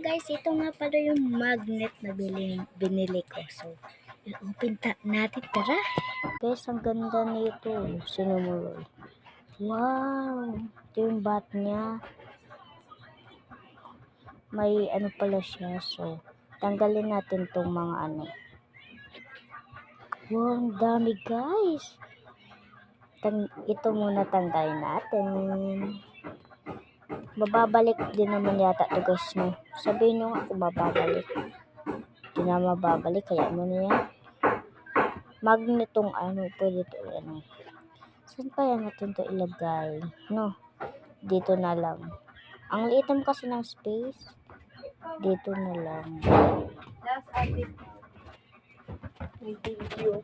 guys, ito nga pala yung magnet na binili ko. So, i-open natin. Tara! Guys, ang ganda nito. Sinumuroy. Wow! Ito yung bat niya. May ano pala siya. So, tanggalin natin tong mga ano. Wow, ang dami guys. Ito muna tanggalin natin. Mababalik din naman yata ito guys, no? Sabihin nyo nga kung mababalik. Hindi na mababalik, kaya mo na yan. Magnetong ano, pwede ito ano. Saan pa yan natin ito ilagay? No, dito na lang. Ang liit naman kasi ng space. Dito na lang. Last update. May video.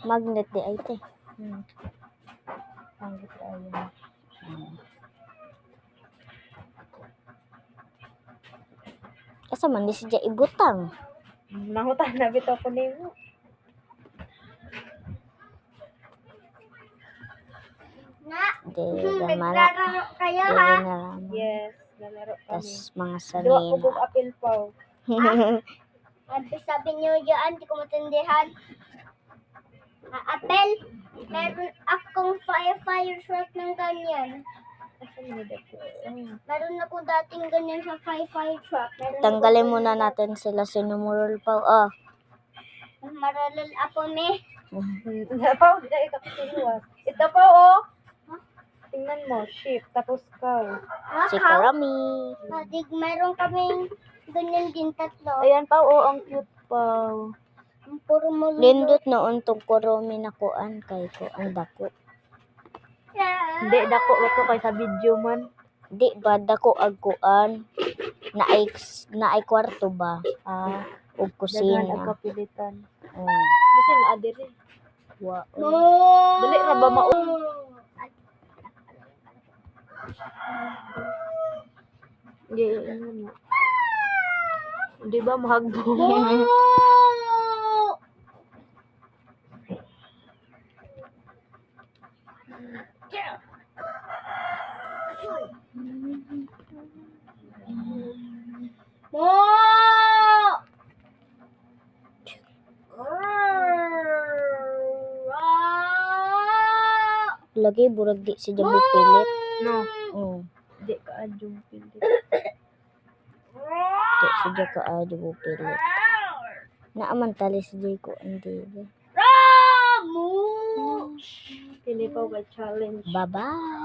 Magnet di ay te. Pangit tayo. Asa man di siya ibutang. Nangutan na bitaw ko nimo. Di gamana. kayo Di na lang. Yes, lalaro kami. Tas mga Duwa ko sanina. bug apil pa. Ano sabi niyo dyan? Hindi ko matindihan. Apel, meron akong fire truck ng ganyan. Asan mo dito? Meron ako dating ganyan sa fire truck. Tanggalin muna natin sila sinumurol pa. Oh. Maralal ako me. Pa, ito kasi luwas. Ito pa oh. Tingnan mo, shift tapos cow. Si Karami. Madig, meron kaming ganyan din tatlo. Ayan pa oh, ang cute pa. Ang puro mulunod. Lindot noon tong Kuromi na kuan kay ko ang dako. Hindi dako ko kay sa video man. Di ba dako ag kuan na ay kwarto ba? Ug Daghan kusina. ang kapilitan. Oh. Kasi na adiri. Wow. Dali ra ba mao? Di ba mahagbong? Lagi burag di si Jabo pilit. No, Oh. di ka adjong pilit. Di si Jaka Jabo pilit. Naaman tali si Jay ko hindi. Pili pa ba challenge? Bye-bye.